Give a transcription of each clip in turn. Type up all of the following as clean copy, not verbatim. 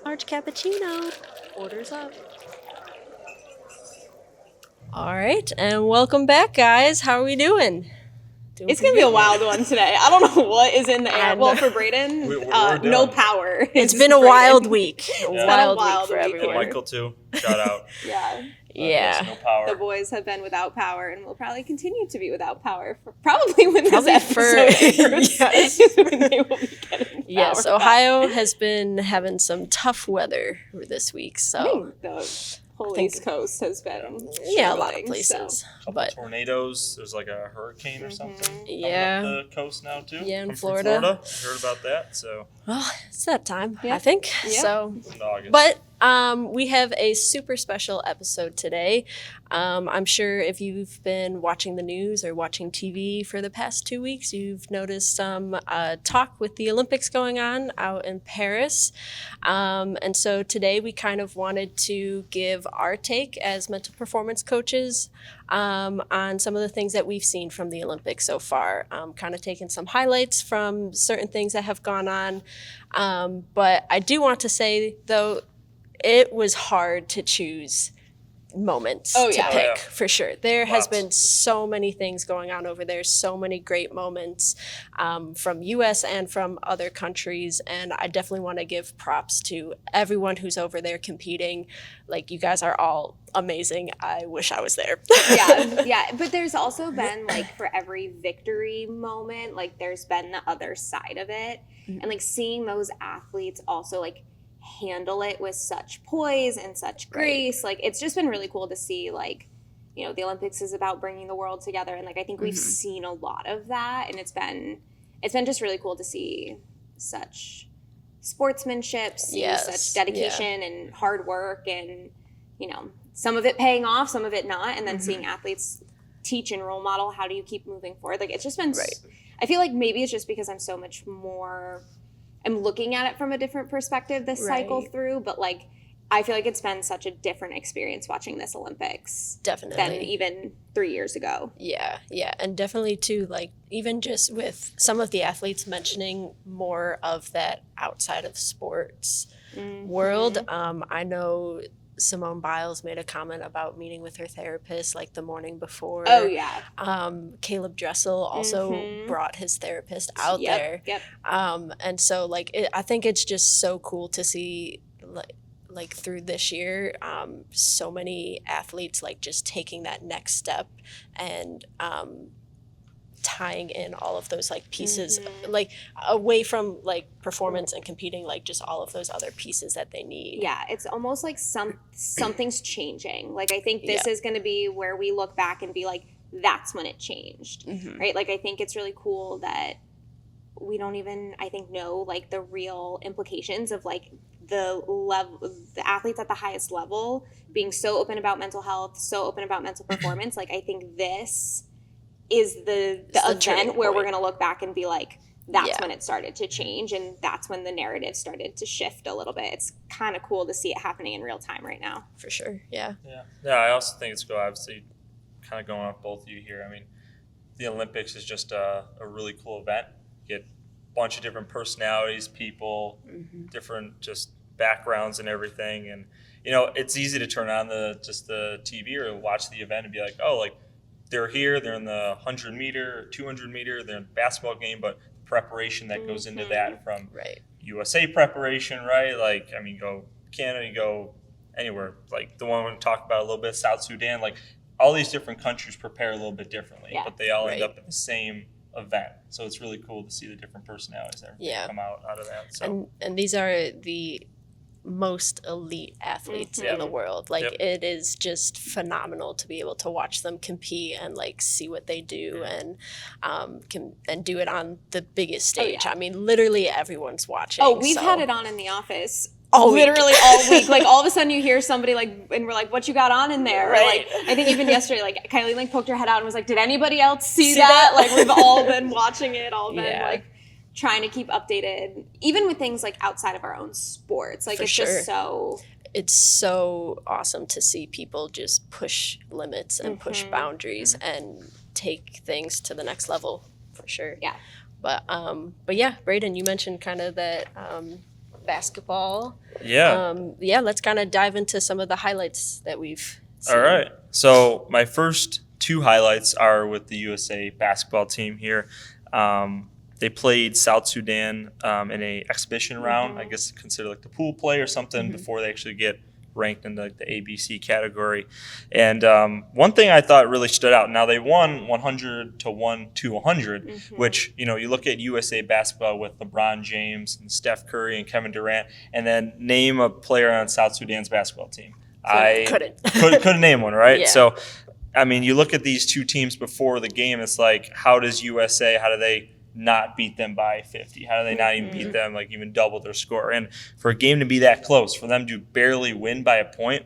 Large cappuccino. Orders up. All right, and welcome back, guys. How are we doing? It's going to be a wild one today. I don't know what is in the air. Well, for Braden, no power. It's been a wild week. It's been a wild week for everyone. And Michael, too. Shout out. Yeah. Yeah. No power. The boys have been without power and will probably continue to be without power for probably when this episode airs. Yes. When they will be getting Yes, power Ohio back. has been having some tough weather this week, I so think the whole East Coast has been yeah, a lot of struggling, places. Couple But tornadoes. There's like a hurricane or something. Yeah. Coming up the coast now, too. Yeah, in I'm from Florida. I heard about that, so well, it's that time, Yeah. I think. Yeah. So, in August. but we have a super special episode today. I'm sure if you've been watching the news or watching TV for the past 2 weeks, you've noticed some talk with the Olympics going on out in Paris. And so today we kind of wanted to give our take as mental performance coaches on some of the things that we've seen from the Olympics so far. Kind of taking some highlights from certain things that have gone on. But I do want to say, though, it was hard to choose moments to pick, Oh, yeah. for sure. There has Lots. been so many things going on over there, so many great moments from U.S. and from other countries, and I definitely want to give props to everyone who's over there competing. Like, you guys are all amazing. I wish I was there. Yeah, but there's also been, like, for every victory moment, like, there's been the other side of it, and, like, seeing those athletes also, like, handle it with such poise and such grace. Like, it's just been really cool to see, like, you know, the Olympics is about bringing the world together, and, like, I think we've seen a lot of that, and it's been just really cool to see such sportsmanship, see such dedication and hard work, and, you know, some of it paying off, some of it not, and then seeing athletes teach and role model how do you keep moving forward. Like, it's just been I feel like maybe it's just because I'm so much more I'm looking at it from a different perspective this cycle through, but, like, I feel like it's been such a different experience watching this Olympics Definitely. than even 3 years ago. Yeah, and definitely too, like, even just with some of the athletes mentioning more of that outside of sports world. I know Simone Biles made a comment about meeting with her therapist, like, the morning before. Oh, yeah. Caleb Dressel also brought his therapist out there. Yep. And so, like, I think it's just so cool to see, like through this year, so many athletes, like, just taking that next step and tying in all of those, like, pieces, like, away from, like, performance and competing, like, just all of those other pieces that they need. Yeah, it's almost like something's changing. Like, I think this is going to be where we look back and be like, that's when it changed, right? Like, I think it's really cool that we don't even, I think, know, like, the real implications of, like, the athletes at the highest level being so open about mental health, so open about mental performance. Like, I think this is the event where we're going to look back and be like, that's when it started to change, and that's when the narrative started to shift a little bit. It's kind of cool to see it happening in real time right now. For sure, yeah. I also think it's cool, obviously, kind of going off both of you here. I mean, the Olympics is just a really cool event. You get a bunch of different personalities, people, different just backgrounds and everything. And, you know, it's easy to turn on the TV or watch the event and be like, oh, like, they're here, they're in the 100-meter, 200-meter, they're in the basketball game, but preparation that goes into that from USA preparation, right? Like, I mean, you go Canada, you go anywhere. Like, the one we're going to talk about a little bit, South Sudan, like, all these different countries prepare a little bit differently, but they all end up at the same event. So it's really cool to see the different personalities that come out of that. So. And these are the most elite athletes in the world. Like, it is just phenomenal to be able to watch them compete and, like, see what they do and do it on the biggest stage. I mean, literally everyone's watching. Oh, we've had it on in the office. All literally all week. Like, all of a sudden you hear somebody, like, and we're like, what you got on in there? Or, like, I think even yesterday, like, Kylie, like, poked her head out and was like, did anybody else see that? Like, we've all been watching it, all been like trying to keep updated, even with things like outside of our own sports. Like, it's just so it's so awesome to see people just push limits and push boundaries and take things to the next level, for sure. Yeah. But yeah, Braden, you mentioned kind of that basketball. Yeah. Let's kind of dive into some of the highlights that we've seen. All right. So my first two highlights are with the USA basketball team here. They played South Sudan in a exhibition round, I guess considered like the pool play or something before they actually get ranked in the ABC category. And one thing I thought really stood out. Now they won 100 to 100, which, you look at USA basketball with LeBron James and Steph Curry and Kevin Durant, and then name a player on South Sudan's basketball team. I couldn't name one, right? Yeah. So, I mean, you look at these two teams before the game, it's like, how do they not beat them by 50? How do they not even beat them, like even double their score? And for a game to be that close, for them to barely win by a point,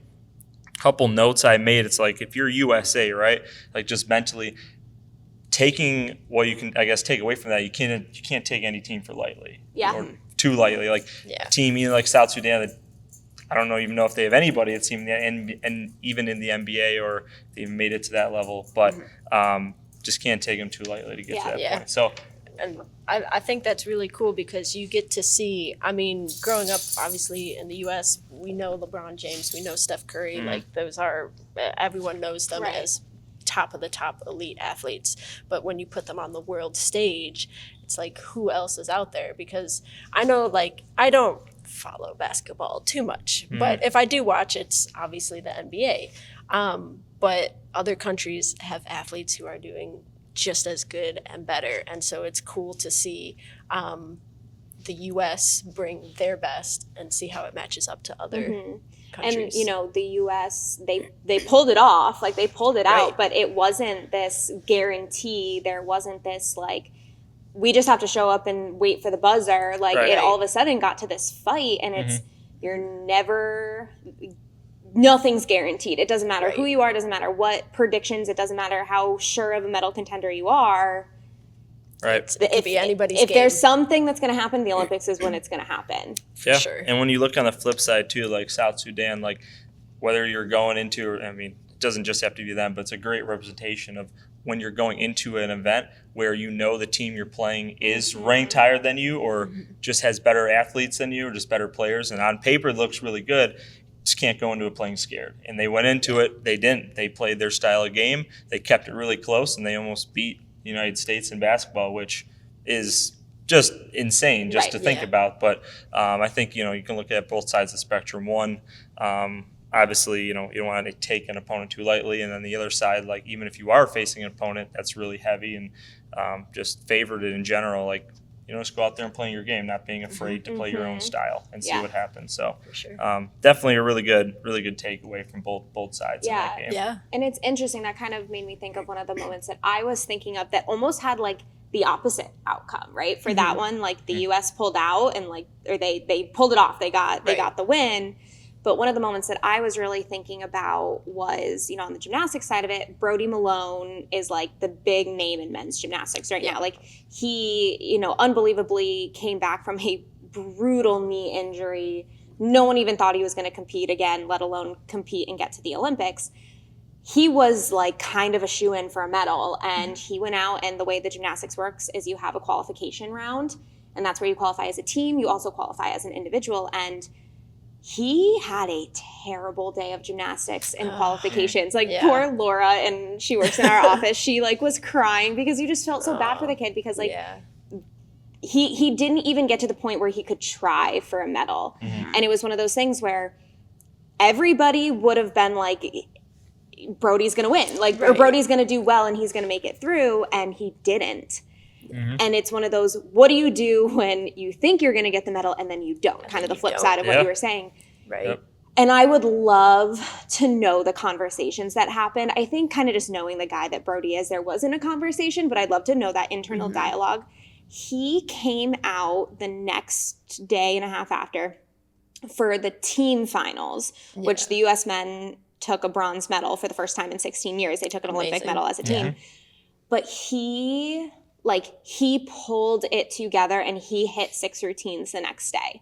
a couple notes I made, it's like if you're USA, right, like just mentally taking what you can, I guess, take away from that, you can't take any team for lightly. Yeah. Or too lightly. Like team like South Sudan, I don't even know if they have anybody that's even and even in the NBA or they even made it to that level, but just can't take them too lightly to get to that point. So. And I think that's really cool because you get to see, I mean, growing up, obviously, in the U.S., we know LeBron James, we know Steph Curry. Like, those are, everyone knows them as top of the top elite athletes. But when you put them on the world stage, it's like, who else is out there? Because I know, like, I don't follow basketball too much. But if I do watch, it's obviously the NBA. But other countries have athletes who are doing just as good and better, and so it's cool to see the U.S. bring their best and see how it matches up to other countries. And the U.S. they pulled it off, like they pulled it out, but it wasn't this guarantee. There wasn't this like we just have to show up and wait for the buzzer. Like it all of a sudden got to this fight, and it's nothing's guaranteed. It doesn't matter who you are. It doesn't matter what predictions. It doesn't matter how sure of a medal contender you are. Right. It could be anybody's game. If there's something that's going to happen, the Olympics is when it's going to happen. Yeah. Sure. And when you look on the flip side too, like South Sudan, like whether you're going into, I mean, it doesn't just have to be them, but it's a great representation of when you're going into an event where the team you're playing is ranked higher than you or just has better athletes than you or just better players. And on paper, it looks really good. Just can't go into it playing scared. And they went into it, they didn't. They played their style of game. They kept it really close, and they almost beat the United States in basketball, which is just insane to think about. But I think, you can look at both sides of the spectrum. One, obviously, you don't want to take an opponent too lightly. And then the other side, like even if you are facing an opponent that's really heavy and just favored in general, like, just go out there and play your game, not being afraid to play your own style and see what happens. So for sure. Definitely a really good takeaway from both sides in that game. Yeah. And it's interesting. That kind of made me think of one of the moments that I was thinking of that almost had like the opposite outcome, right? For that one, like the U.S. pulled out and they pulled it off. They got the win. But one of the moments that I was really thinking about was, on the gymnastics side of it, Brody Malone is like the big name in men's gymnastics right now. Like he, unbelievably came back from a brutal knee injury. No one even thought he was going to compete again, let alone compete and get to the Olympics. He was like kind of a shoo-in for a medal, and he went out, and the way the gymnastics works is you have a qualification round, and that's where you qualify as a team. You also qualify as an individual, and he had a terrible day of gymnastics and qualifications. Like poor Laura, and she works in our office. She like was crying because you just felt so bad for the kid because like he didn't even get to the point where he could try for a medal. And it was one of those things where everybody would have been like, Brody's going to win, like or Brody's going to do well and he's going to make it through, and he didn't. And it's one of those, what do you do when you think you're going to get the medal and then you don't? Kind of the flip side of what you were saying. Right. Yep. And I would love to know the conversations that happened. I think kind of just knowing the guy that Brody is, there wasn't a conversation, but I'd love to know that internal dialogue. He came out the next day and a half after for the team finals, which the U.S. men took a bronze medal for the first time in 16 years. They took an Olympic medal as a team. But he pulled it together and he hit 6 routines the next day.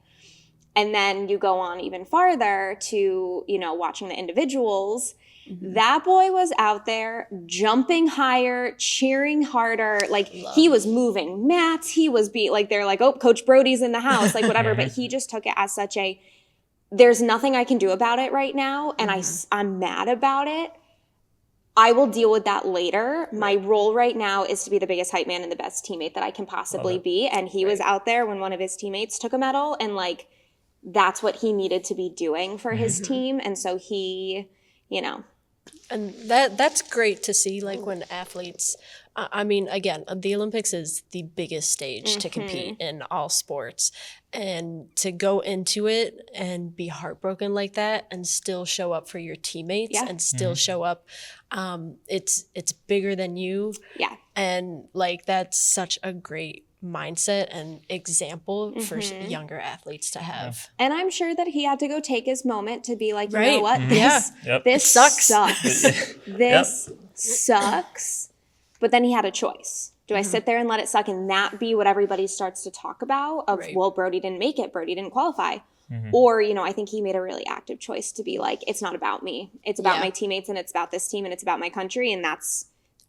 And then you go on even farther to, watching the individuals, That boy was out there jumping higher, cheering harder. Like he was moving mats. He was they're like, oh, Coach Brody's in the house, like whatever. But he just took it as such a, there's nothing I can do about it right now. And I'm mad about it. I will deal with that later. My role right now is to be the biggest hype man and the best teammate that I can possibly be. And he was out there when one of his teammates took a medal, and like, that's what he needed to be doing for his team. And so he, And that's great to see, like when athletes, I mean, again, the Olympics is the biggest stage to compete in all sports. And to go into it and be heartbroken like that and still show up for your teammates and still show up, it's bigger than you. Yeah. And like, that's such a great mindset and example for younger athletes to have. And I'm sure that he had to go take his moment to be like, you know what, this sucks. This sucks. But then he had a choice. Do I sit there and let it suck and that be what everybody starts to talk about of, well, Brody didn't make it, Brody didn't qualify. Or, I think he made a really active choice to be like, it's not about me. It's about my teammates, and it's about this team, and it's about my country. And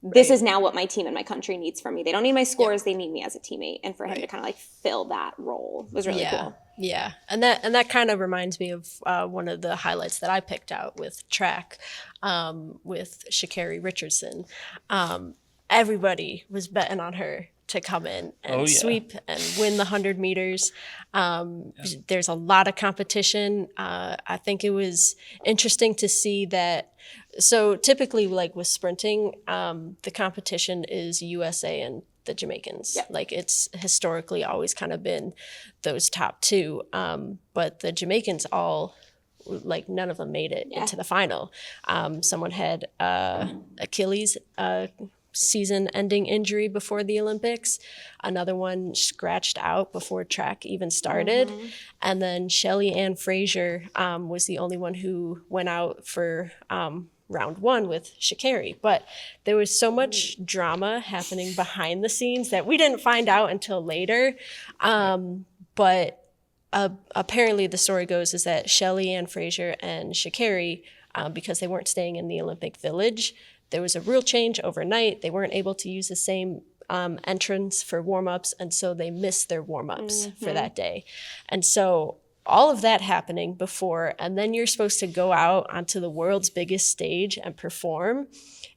this is now what my team and my country needs from me. They don't need my scores. They need me as a teammate. And for him to kind of like fill that role was really cool. Yeah. And that kind of reminds me of one of the highlights that I picked out with track with Sha'Carri Richardson. Everybody was betting on her to come in and sweep and win the 100 meters. There's a lot of competition. I think it was interesting to see that. So typically, like with sprinting, the competition is USA and the Jamaicans. Like it's historically always kind of been those top two. But the Jamaicans all, like none of them made it into the final. Someone had Achilles season-ending injury before the Olympics. Another one scratched out before track even started. And then Shelly Ann Frazier was the only one who went out for round one with Sha'Carri. But there was so much drama happening behind the scenes that we didn't find out until later. But apparently the story goes is that Shelly Ann Frazier and Sha'Carri, because they weren't staying in the Olympic Village, there was a rule change overnight. They weren't able to use the same entrance for warm-ups, and so they missed their warm-ups for that day. And so all of that happening before, and then you're supposed to go out onto the world's biggest stage and perform,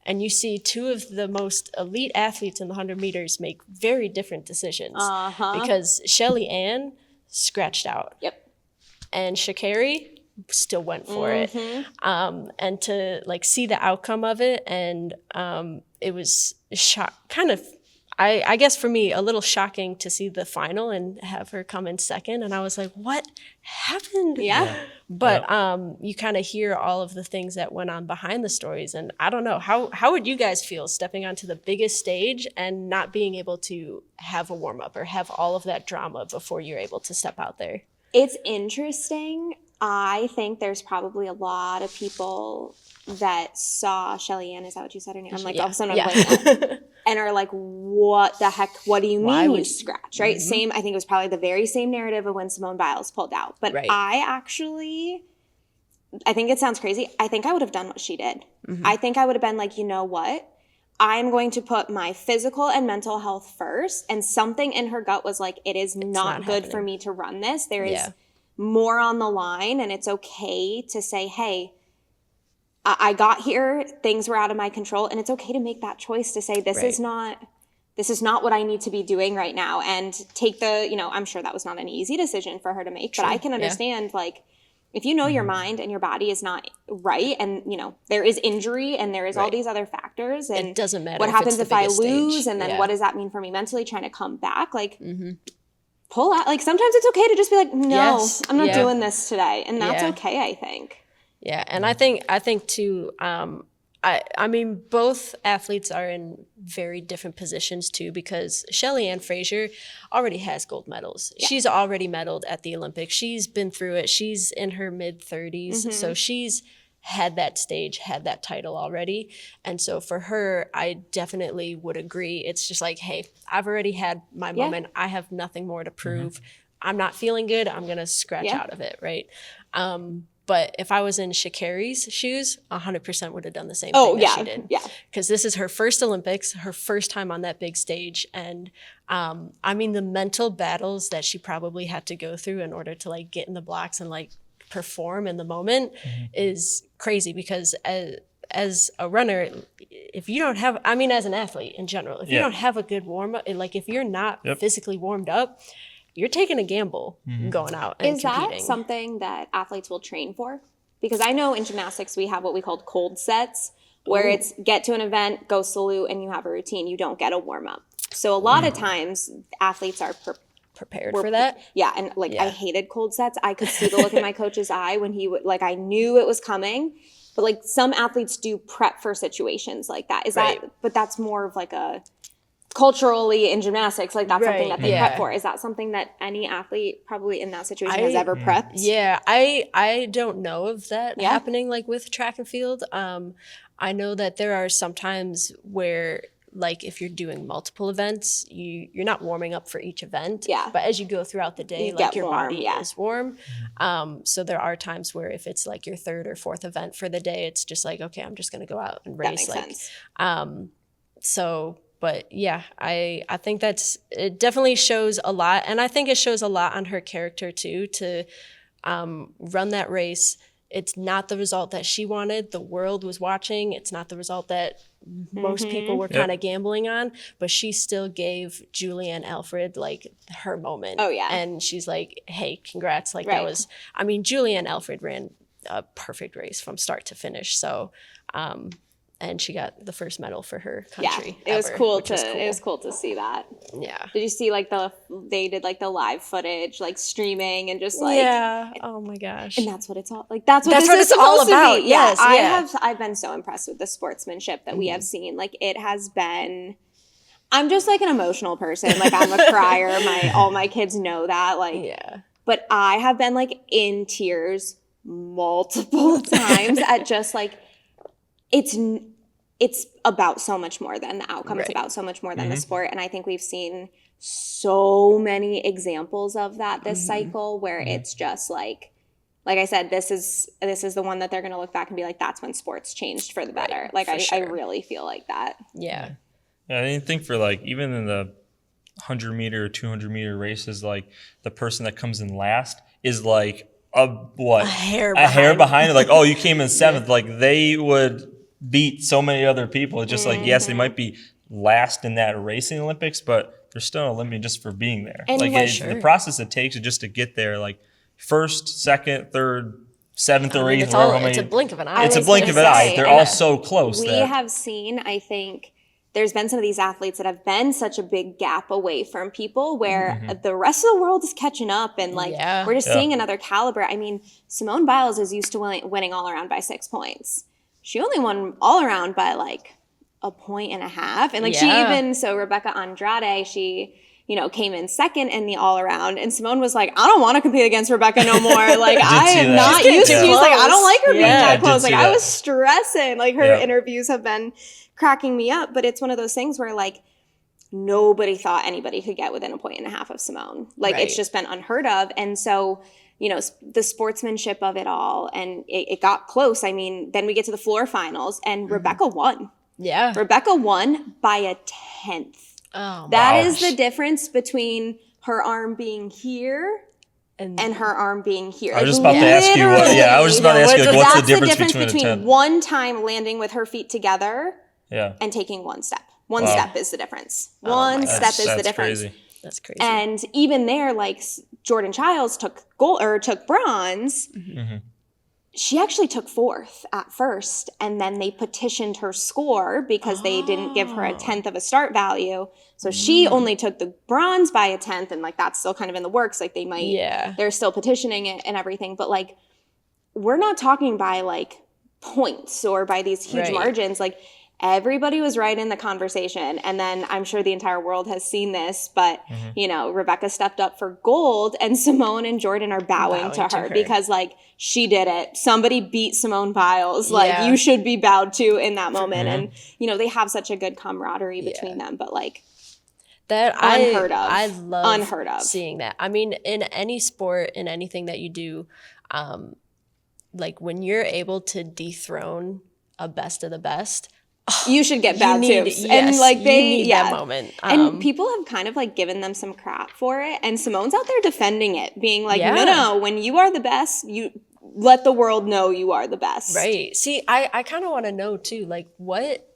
and you see two of the most elite athletes in the 100 meters make very different decisions. Because Shelly Ann scratched out. And Sha'Carri still went for it. And to like see the outcome of it, and it was I guess for me a little shocking to see the final and have her come in second, and I was like, what happened? But you kind of hear all of the things that went on behind the stories, and I don't know, how would you guys feel stepping onto the biggest stage and not being able to have a warm-up or have all of that drama before you're able to step out there? It's interesting. I think there's probably a lot of people that saw Shelly Ann, is that what you said her name? I'm like, all of a sudden I'm like, and are like, what the heck? What do you mean you scratch, right? Same, I think it was probably the very same narrative of when Simone Biles pulled out. But I think it sounds crazy. I think I would have done what she did. I think I would have been like, you know what? I'm going to put my physical and mental health first. And something in her gut was like, it is not good for me to run this. There is more on the line, and it's okay to say, hey, I got here, things were out of my control, and it's okay to make that choice to say, this is not what I need to be doing right now, and take the, I'm sure that was not an easy decision for her to make, but I can understand, like, if you know your mind and your body is not right, and, there is injury and there is all these other factors, and it doesn't matter what happens if I lose, stage. And then what does that mean for me mentally trying to come back, like, pull out. Like sometimes it's okay to just be like, no, I'm not doing this today. And that's okay, I think. Yeah. And I think too, I mean, both athletes are in very different positions too, because Shelly Ann Frazier already has gold medals. She's already medaled at the Olympics. She's been through it. She's in her mid-30s. So she's had that stage, had that title already. And so for her, I definitely would agree. It's just like, hey, I've already had my moment. I have nothing more to prove. I'm not feeling good. I'm going to scratch out of it, right? But if I was in Sha'Carri's shoes, 100% would have done the same Oh thing yeah, that she did. yeah. Because this is her first Olympics, her first time on that big stage. And I mean, the mental battles that she probably had to go through in order to like get in the blocks and like perform in the moment is crazy. Because as a runner, if you don't have, I mean, as an athlete in general, if you don't have a good warm up, like if you're not physically warmed up, you're taking a gamble going out and competing. Is that something that athletes will train for? Because I know in gymnastics we have what we call cold sets, where it's get to an event, go salute, and you have a routine. You don't get a warm up. So a lot of times athletes are prepared for that? Yeah, and like I hated cold sets. I could see the look in my coach's eye when he would, like, I knew it was coming. But like some athletes do prep for situations like that. Is that? But that's more of like a culturally in gymnastics, like that's something that they prep for. Is that something that any athlete probably in that situation has ever prepped? Yeah, I don't know of that happening like with track and field. I know that there are some times where like if you're doing multiple events, you're not warming up for each event. Yeah. But as you go throughout the day, You like get your warm, body is warm. So there are times where if it's like your third or fourth event for the day, it's just like, okay, I'm just gonna go out and race. That makes sense. So but yeah, I think it definitely shows a lot. And I think it shows a lot on her character too, to run that race. It's not the result that she wanted. The world was watching. It's not the result that most people were kind of gambling on, but she still gave Julianne Alfred like her moment. Oh yeah. And she's like, hey, congrats. Like that was, I mean, Julianne Alfred ran a perfect race from start to finish. So, and she got the first medal for her country. Yeah, it was cool to see that. Yeah. Did you see like they did like the live footage, like streaming and just like oh my gosh. And that's what it's all like. That's what it's all about. Be. Yes, I've been so impressed with the sportsmanship that we have seen. Like it has been. I'm just like an emotional person. Like I'm a crier. All my kids know that. Like but I have been like in tears multiple times at just like it's about so much more than the outcome. It's about so much more than the sport. And I think we've seen so many examples of that this cycle where it's just like I said, this is the one that they're going to look back and be like, that's when sports changed for the better. Like I really feel like that. Yeah. I didn't think for like, even in the 100 meter or 200 meter races, like the person that comes in last is like a hair behind it. Like, oh, you came in seventh. Like they would beat so many other people. It's just like, yes, they might be last in that racing Olympics, but they're still an Olympian just for being there. And like the process it takes just to get there, like first, second, third, seventh or eighth. It's a blink of an eye. It's a blink of an eye. They're all so close. We have seen, I think, there's been some of these athletes that have been such a big gap away from people where the rest of the world is catching up and like we're just seeing another caliber. I mean, Simone Biles is used to winning all around by 6 points. She only won all around by like 1.5 points. And like she even, so Rebecca Andrade, she, came in second in the all around. And Simone was like, I don't want to compete against Rebecca no more. Like I am not used to, she's like, I don't like her being that close. Like I was stressing, like her interviews have been cracking me up. But it's one of those things where like nobody thought anybody could get within 1.5 points of Simone. Like it's just been unheard of. And so, the sportsmanship of it all, and it got close. I mean, then we get to the floor finals, and Rebecca won. Yeah. Rebecca won by 1/10. Oh, that is the difference between her arm being here and her arm being here. I was just about to ask you what's the difference between one time landing with her feet together and taking one step. One step is the difference. One step is the difference. Crazy. That's crazy. And even there, like Jordan Childs took bronze. She actually took 4th at first, and then they petitioned her score because they didn't give her 1/10 of a start value. So she only took the bronze by 1/10, and like that's still kind of in the works. Like they might, they're still petitioning it and everything. But like, we're not talking by like points or by these huge margins. Like everybody was right in the conversation. And then I'm sure the entire world has seen this, but Rebecca stepped up for gold, and Simone and Jordan are bowing to her because like she did it. Somebody beat Simone Biles. Like you should be bowed to in that moment. And they have such a good camaraderie between them, but like that unheard of. I love unheard of seeing that. I mean, in any sport, in anything that you do, like when you're able to dethrone a best of the best, you should get bad tubes. Yes, and like you they need that moment. and people have kind of like given them some crap for it, and Simone's out there defending it, being like, Yeah. no, when you are the best, you let the world know you are the best. Right. See, I kind of want to know too, like what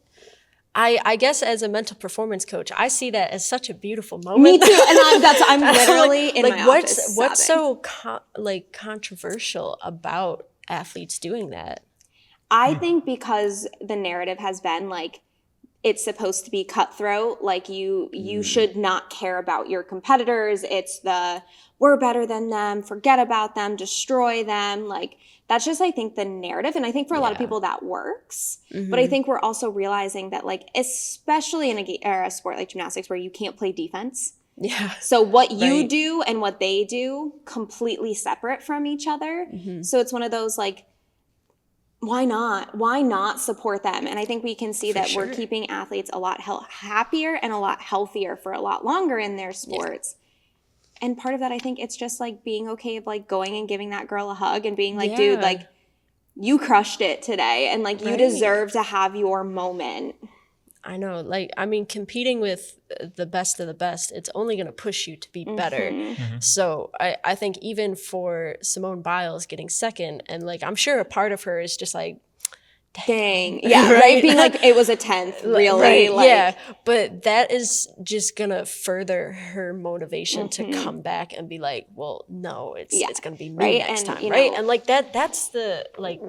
I guess as a mental performance coach, I see that as such a beautiful moment. Me too. And I'm literally in my office what's sobbing. so controversial about athletes doing that? I think because the narrative has been like, it's supposed to be cutthroat, like you should not care about your competitors. It's the we're better than them, forget about them, destroy them. Like that's just, I think, the narrative. And I think for a lot of people that works. But I think we're also realizing that, like, especially in a sport like gymnastics where you can't play defense. Yeah. So what you do and what they do completely separate from each other. So it's one of those like, why not? Why not support them? And I think we can see that we're keeping athletes a lot happier and a lot healthier for a lot longer in their sports. And part of that, I think it's just like being okay of like going and giving that girl a hug and being like, dude, like you crushed it today. And like you deserve to have your moment. I know. Like, I mean, competing with the best of the best, it's only going to push you to be better. So I think even for Simone Biles getting second, and like, I'm sure a part of her is just like, dang. Yeah. Right. Being like, it was a 10th, really. Right, like, yeah. But that is just going to further her motivation to come back and be like, well, no, it's going to be me next time. Right. And like that's the like,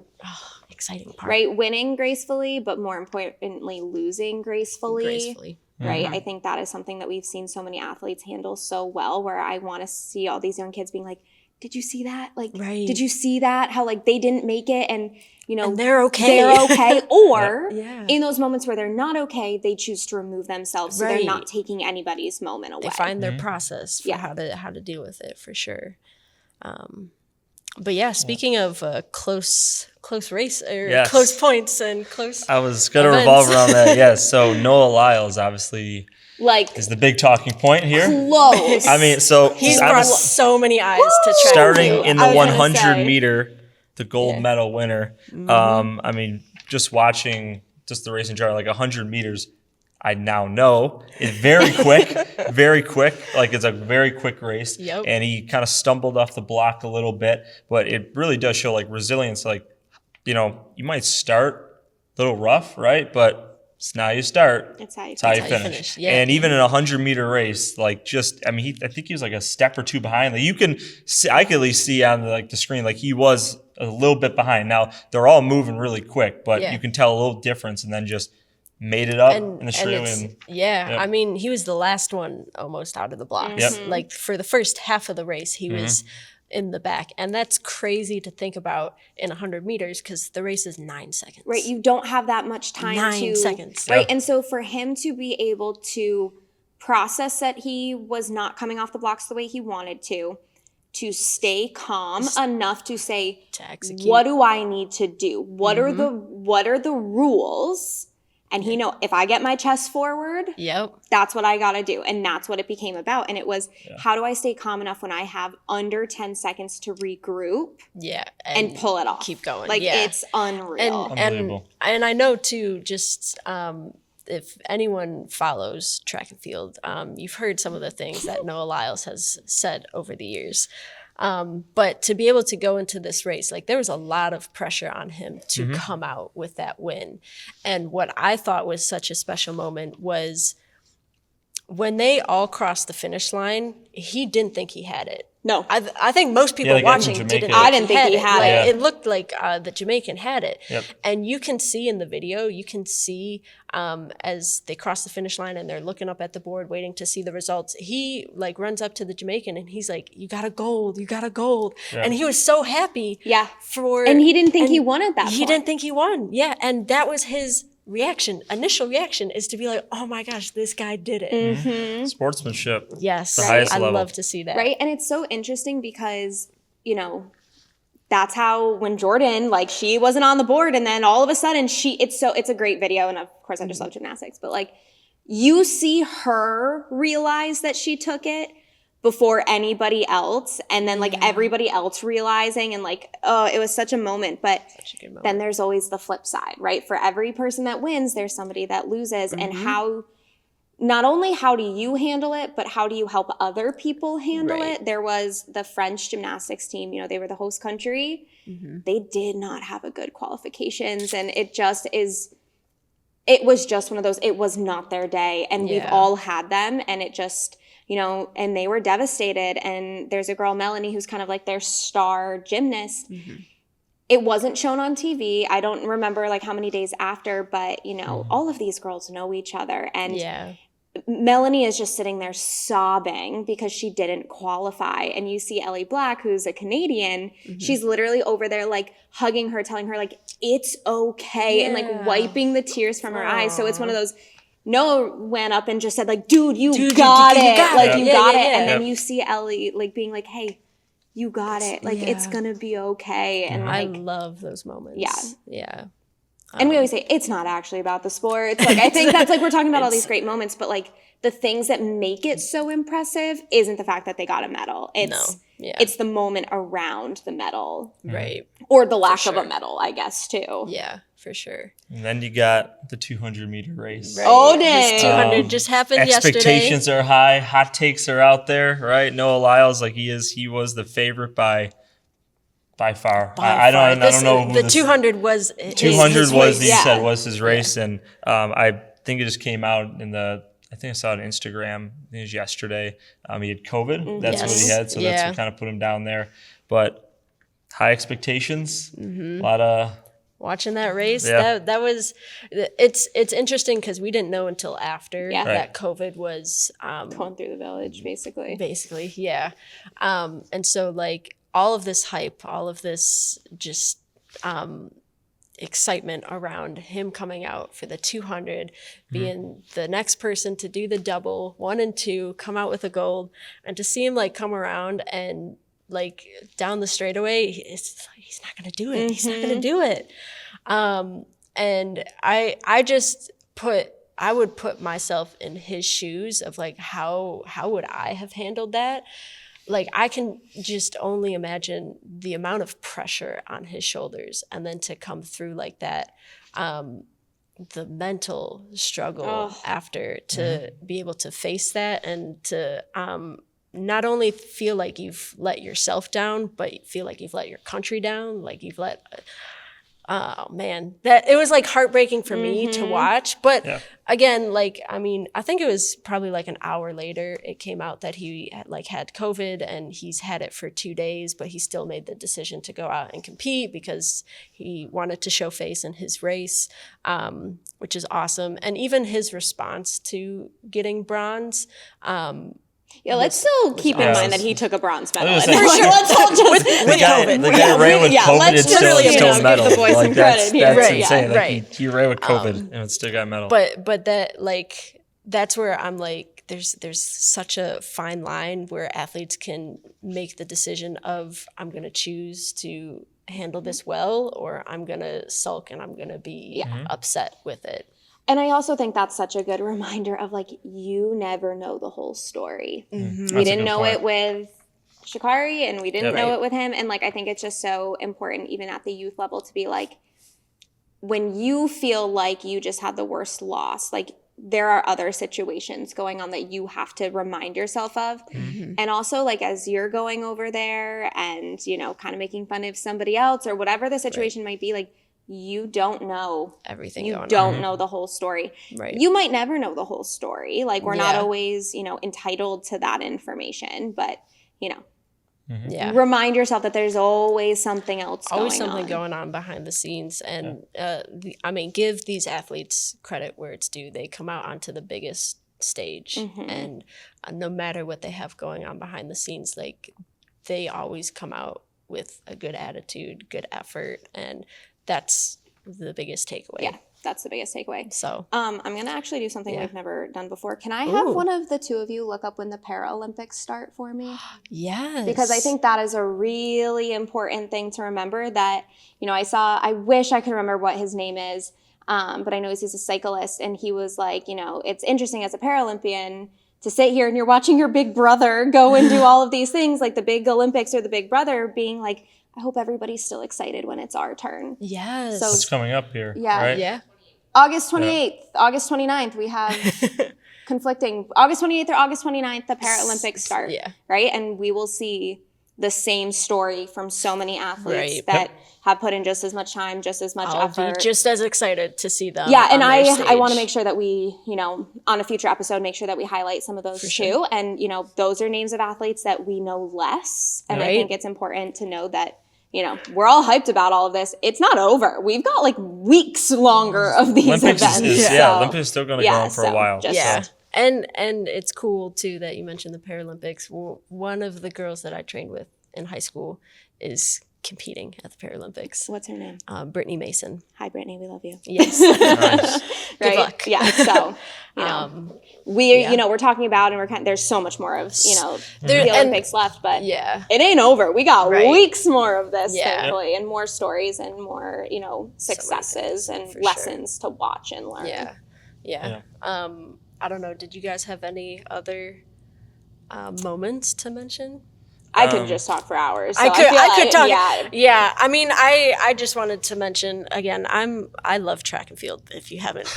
exciting part. Right. Winning gracefully, but more importantly, losing gracefully. Right. I think that is something that we've seen so many athletes handle so well, where I want to see all these young kids being like, did you see that? Like, did you see that? How like they didn't make it and, you know, and they're okay. Or in those moments where they're not okay, they choose to remove themselves. So they're not taking anybody's moment away. They find their process for how to deal with it, for sure. But yeah, speaking of close race or close points and close I was going to revolve around that. Yes. So Noah Lyles obviously is the big talking point here. Close. I mean, so he's brought so many eyes to track. Starting in the 100 meter, the gold medal winner. I mean, just watching just the race in general, like 100 meters, I now know it's very quick, very quick. Like it's a very quick race. And he kind of stumbled off the block a little bit, but it really does show like resilience. Like, you know, you might start a little rough, right? But it's now you start. It's how you finish. And even in a 100-meter race, like just, I mean, I think he was like a step or two behind. Like you can see, I could at least see on the screen, like he was a little bit behind. Now they're all moving really quick, but you can tell a little difference, and then just made it up in the stream. I mean, he was the last one almost out of the blocks. Like for the first half of the race, he was in the back. And that's crazy to think about in 100 meters because the race is 9 seconds. Right. You don't have that much time 9 seconds. Right. And so for him to be able to process that he was not coming off the blocks the way he wanted to stay calm enough to say, to execute. What do I need to do? What are the rules? And he know if I get my chest forward, that's what I got to do. And that's what it became about. And it was, how do I stay calm enough when I have under 10 seconds to regroup and pull it off? Keep going. Like, it's unreal. And I know, too, just if anyone follows track and field, you've heard some of the things that Noah Lyles has said over the years. But to be able to go into this race, like there was a lot of pressure on him to come out with that win. And what I thought was such a special moment was when they all crossed the finish line, he didn't think he had it. No. I think most people watching didn't I didn't think he had it. It looked like the Jamaican had it. And you can see in the video, you can see as they cross the finish line and they're looking up at the board waiting to see the results, he like runs up to the Jamaican and he's like, you got a gold. And he was so happy. And he didn't think he won at that point. He didn't think he won. And that was his initial reaction is to be like, oh my gosh, this guy did it. Sportsmanship. Yes. The highest level. I love to see that. Right. And it's so interesting because, you know, that's how when Jordan, like she wasn't on the board and then all of a sudden it's a great video. And of course I just love gymnastics, but like you see her realize that she took it, before anybody else, and then like everybody else realizing, and like, oh, it was such a moment. But Such a good moment. then there's always the flip side, right? For every person that wins, there's somebody that loses. And how, not only how do you handle it, but how do you help other people handle Right. it? There was the French gymnastics team, you know, they were the host country. They did not have a good qualifications, and it was just one of those, it was not their day, and we've all had them, and it just, you know, and they were devastated. And there's a girl, Melanie, who's kind of like their star gymnast. It wasn't shown on TV. I don't remember like how many days after, but you know, all of these girls know each other, and Melanie is just sitting there sobbing because she didn't qualify. And you see Ellie Black, who's a Canadian, she's literally over there like hugging her, telling her like, it's okay, and like wiping the tears from her eyes. So it's one of those, Noah went up and just said like, dude, you got it. Like, you got it. And then you see Ellie like being like, hey, you got it. Like, it's gonna be okay. And like, I love those moments. Yeah. And we always say it's not actually about the sport. It's like, I think that's like, we're talking about all these great moments, but like the things that make it so impressive isn't the fact that they got a medal. It's the moment around the medal. Right. Or the lack of a medal, I guess, too. Yeah, for sure. And then you got the 200-meter race. Right. Oh, This dang. 200 just happened yesterday. Expectations are high. Hot takes are out there, right? Noah Lyles, like he was the favorite by far. I don't know. Who The 200 was 200 his was, race. you said, was his race. And I think it just came out I think I saw it on Instagram. I think it was yesterday. He had COVID. That's what he had. So that's what kind of put him down there. But high expectations. A lot of Watching that race, that was, it's interesting because we didn't know until after that COVID was Going through the village, basically. basically, and so like all of this hype, all of this just excitement around him coming out for the 200, being the next person to do the double 1 and 2, come out with a gold, and to see him like come around and like down the straightaway, he's not gonna do it. He's not gonna do it. And I would put myself in his shoes of like how would I have handled that? Like, I can just only imagine the amount of pressure on his shoulders, and then to come through like that, the mental struggle after, to be able to face that, and to not only feel like you've let yourself down, but feel like you've let your country down, like you've let oh man, that it was like heartbreaking for me to watch. But again, like, I mean, I think it was probably like an hour later it came out that he had COVID, and he's had it for 2 days, but he still made the decision to go out and compete because he wanted to show face in his race, which is awesome. And even his response to getting bronze, let's still keep in mind that he took a bronze medal. I was For gonna say, sure, let's all just the guy ran with COVID let's and just, still give medal. the boys some credit here. That's Right, insane. yeah. Like, he ran with COVID and still got medal. but that, like, that's where I'm like, there's such a fine line where athletes can make the decision of, I'm going to choose to handle this well, or I'm going to sulk and I'm going to be upset with it. And I also think that's such a good reminder of like, you never know the whole story. That's We a didn't good know point. it with Sha'Carri, and we didn't Yep. know it with him. And like, I think it's just so important, even at the youth level, to be like, when you feel like you just had the worst loss, like, there are other situations going on that you have to remind yourself of. And also, like, as you're going over there and, you know, kind of making fun of somebody else or whatever the situation might be, like, you don't know Everything you going on. don't know the whole story. Right. You might never know the whole story. Like, we're not Yeah. always, you know, entitled to that information, but, you know, Yeah. remind yourself that there's always something else Always going something on. going on behind the scenes. And I mean, give these athletes credit where it's due. They come out onto the biggest stage, and no matter what they have going on behind the scenes, like, they always come out with a good attitude, good effort, and that's the biggest takeaway. Yeah, that's the biggest takeaway. So I'm going to actually do something Yeah. we've never done before. Can I have Ooh. one of the two of you look up when the Paralympics start for me? yes, Because I think that is a really important thing to remember, that, you know, I wish I could remember what his name is, but I know he's a cyclist, and he was like, you know, it's interesting as a Paralympian to sit here and you're watching your big brother go and do all of these things, like the big Olympics or the big brother, being like, I hope everybody's still excited when it's our turn. Yes. So- It's coming up here. Yeah. Right? Yeah. August 28th, August 29th, we have conflicting, August 28th or August 29th, the Paralympics start, Yeah. right? And we will see the same story from so many athletes Right. that have put in just as much time, just as much I'll effort. be just as excited to see them. Yeah, and on their I want to stage. make sure that we, on a future episode, make sure that we highlight some of those too. sure. And, those are names of athletes that we know less. And I Right. think it's important to know that, we're all hyped about all of this. It's not over. We've got like weeks longer of these Olympics events. Olympics is still going to go on for a while. Yeah. So. And it's cool too that you mentioned the Paralympics. One of the girls that I trained with in high school is competing at the Paralympics. What's her name? Brittany Mason. Hi, Brittany. We love you. Yes. Nice. Right? luck. Yeah. So, we're talking about, and there's so much more of, There- the and- Olympics left, but Yeah. it ain't over. We got Right. weeks more of this, Yeah. thankfully, and more stories and more, successes and for lessons to watch and learn. Yeah. I don't know. Did you guys have any other moments to mention? I could just talk for hours. So I could talk. Yeah. Yeah. I mean, I just wanted to mention again. I love track and field. If you haven't,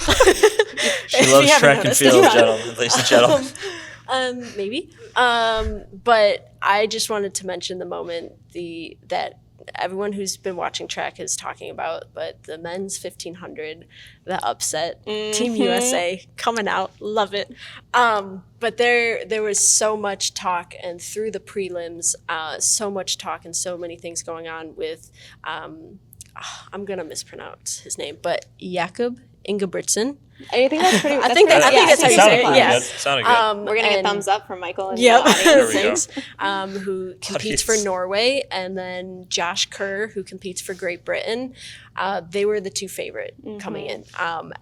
She loves track and field, ladies and gentlemen. Maybe. But I just wanted to mention the moment that everyone who's been watching track is talking about, but the men's 1500, the upset, Team USA coming out, love it. But there was so much talk, and through the prelims, so much talk and so many things going on with, I'm gonna mispronounce his name, but Jakob Ingebrigtsen. I think that's pretty. I think that's how you say it. Sounded Yeah. good. Sounded good. We're gonna get thumbs up from Michael. And Yep. the audience. There we Thanks. Who competes for Audience. Norway, and then Josh Kerr, who competes for Great Britain. They were the two favorite coming in.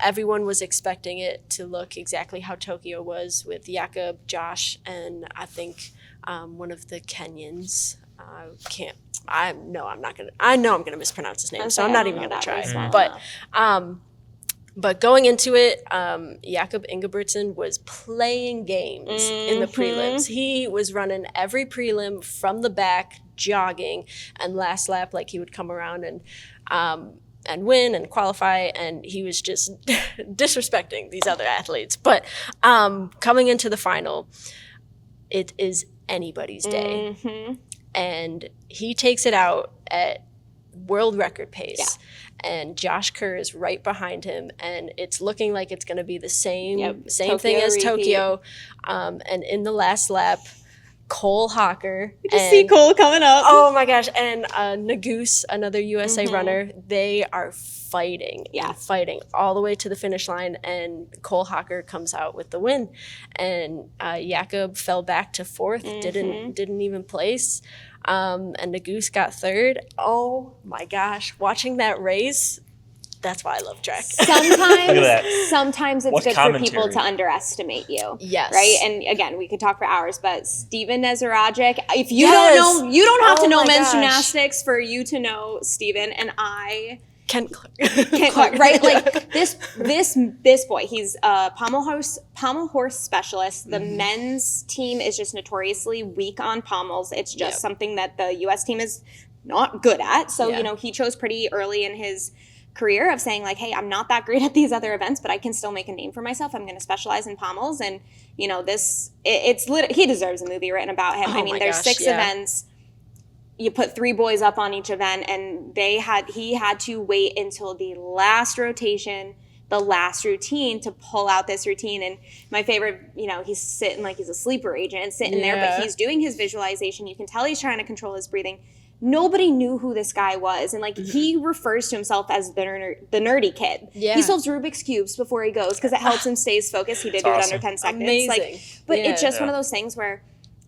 Everyone was expecting it to look exactly how Tokyo was with Jakob, Josh, and I think one of the Kenyans. I know I'm gonna mispronounce his name, so I'm not even gonna try. But going into it, Jakob Ingebrigtsen was playing games in the prelims. He was running every prelim from the back, jogging, and last lap, like he would come around and win and qualify, and he was just disrespecting these other athletes. But coming into the final, it is anybody's day. And he takes it out at world record pace. And Josh Kerr is right behind him, and it's looking like it's going to be the same thing as repeat. Tokyo. And in the last lap, Cole Hocker. Just see Cole coming up. Oh my gosh! And Nagoose, another USA runner, they are fighting, fighting all the way to the finish line, and Cole Hocker comes out with the win. And Jakob fell back to fourth, didn't even place. And Nagoose got third. Oh my gosh, watching that race, that's why I love track. Look at that. Sometimes it's What good commentary. for people to underestimate you. Yes. Right? And again, we could talk for hours, but Steven Nezarajic, if you Yes. don't know, you don't have Oh to know my men's gosh. gymnastics for you to know Steven, and I Ken can't quite, right? Like this boy, he's a pommel horse specialist. The men's team is just notoriously weak on pommels. It's just something that the U.S. team is not good at. So, he chose pretty early in his career of saying like, hey, I'm not that great at these other events, but I can still make a name for myself. I'm going to specialize in pommels. And, he deserves a movie written about him. I mean, there's 6 events. You put 3 boys up on each event, and he had to wait until the last rotation, the last routine, to pull out this routine. And my favorite, he's sitting like he's a sleeper agent sitting there, but he's doing his visualization. You can tell he's trying to control his breathing. Nobody knew who this guy was, and he refers to himself as the nerdy kid. Yeah. He solves Rubik's cubes before he goes because it helps him stay focused. He did do it under 10 seconds. Amazing. But it's just one of those things where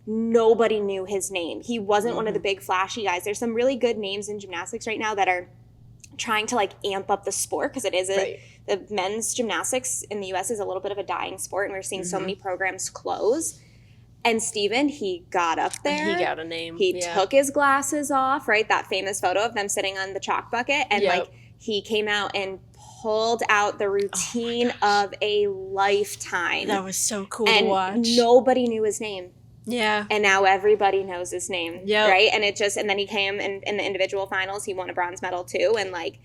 nobody knew his name. He wasn't one of the big flashy guys. There's some really good names in gymnastics right now that are trying to amp up the sport, because it is the men's gymnastics in the US is a little bit of a dying sport, and we're seeing so many programs close. And Steven, he got up there. He got a name. He took his glasses off, right? That famous photo of them sitting on the chalk bucket. And he came out and pulled out the routine of a lifetime. That was so cool and to watch. Nobody knew his name. Yeah. And now everybody knows his name. Yep. Right? And and then he came in the individual finals. He won a bronze medal too. And like,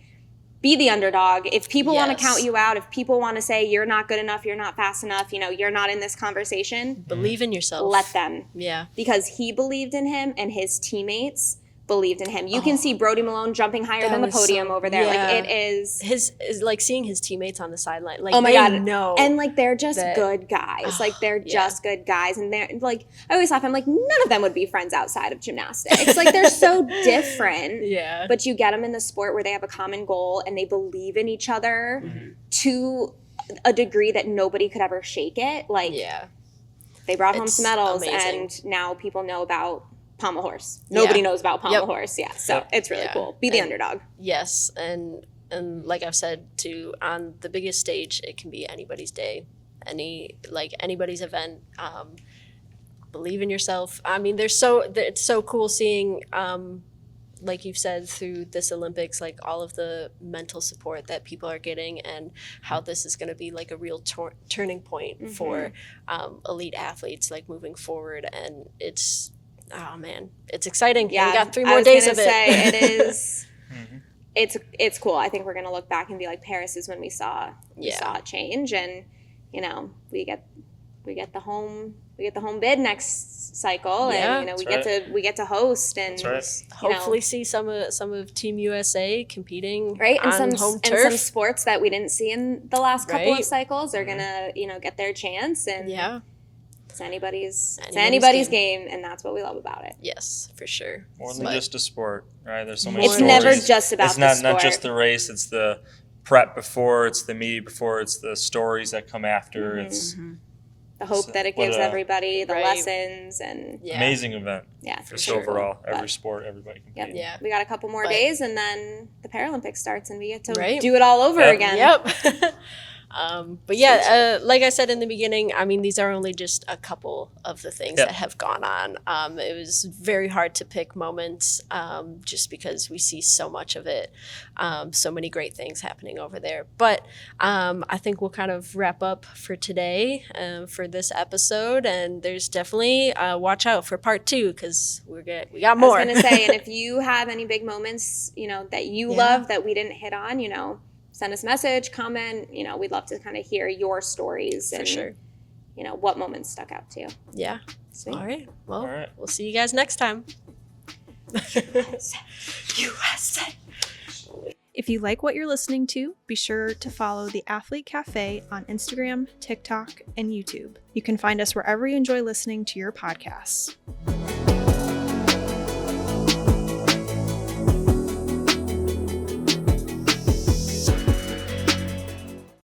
be the underdog. If people want to count you out, if people want to say you're not good enough, you're not fast enough, you're not in this conversation, Believe in yourself. let them. Yeah. Because he believed in him and his teammates believed in him. You can see Brody Malone jumping higher than the podium over there. Yeah. Like, it is like seeing his teammates on the sideline. Like, oh my they God. know. And like, they're just that- good guys. Like, they're yeah. just good guys. And they're like, I always laugh. I'm like, none of them would be friends outside of gymnastics. Like, they're so different. Yeah. But you get them in the sport where they have a common goal and they believe in each other to a degree that nobody could ever shake it. Like, yeah. they brought home It's some medals, amazing. and now people know about pommel horse. Nobody knows about pommel horse. Yeah, so it's really cool. Be the underdog. Yes, and like I've said too, on the biggest stage, it can be anybody's day, anybody's event. Believe in yourself. I mean, it's so cool seeing, like you've said, through this Olympics, like all of the mental support that people are getting, and how this is going to be like a real turning point for elite athletes, like moving forward, and it's. Oh man, it's exciting. Yeah, we got 3 more days of it. It is. It's cool. I think we're gonna look back and be like, Paris is when we saw a change, and we get the home bid next cycle, and we get to host, and hopefully see some of Team USA competing right, and on some home and turf. some sports that we didn't see in the last couple of Right. cycles are gonna get their chance, and it's anybody's game, and that's what we love about it. Yes, for sure. More than just a sport, right? There's so many It's stories. never just about it's not the sport. not just the race. It's the prep before. It's the meet before. It's the stories that come after. It's The hope that it what gives a- everybody, the Right. lessons, and amazing event. yeah, For for sure. overall, every But- sport, everybody Yep. competes. Yeah. We got a couple more But- days, and then the Paralympics starts, and we get to Right. do it all over Yep. again. Yep. But yeah, like I said in the beginning, I mean, these are only just a couple of the things Yep. that have gone on. It was very hard to pick moments just because we see so much of it, so many great things happening over there. But I think we'll kind of wrap up for today for this episode. And there's definitely watch out for part 2 because we got more. I was gonna say, and if you have any big moments, that you love that we didn't hit on, send us a message, comment. We'd love to kind of hear your stories For and sure. What moments stuck out to you. Yeah. Sweet. All right. Well, All right. we'll see you guys next time. USA. If you like what you're listening to, be sure to follow the Athlete Cafe on Instagram, TikTok, and YouTube. You can find us wherever you enjoy listening to your podcasts.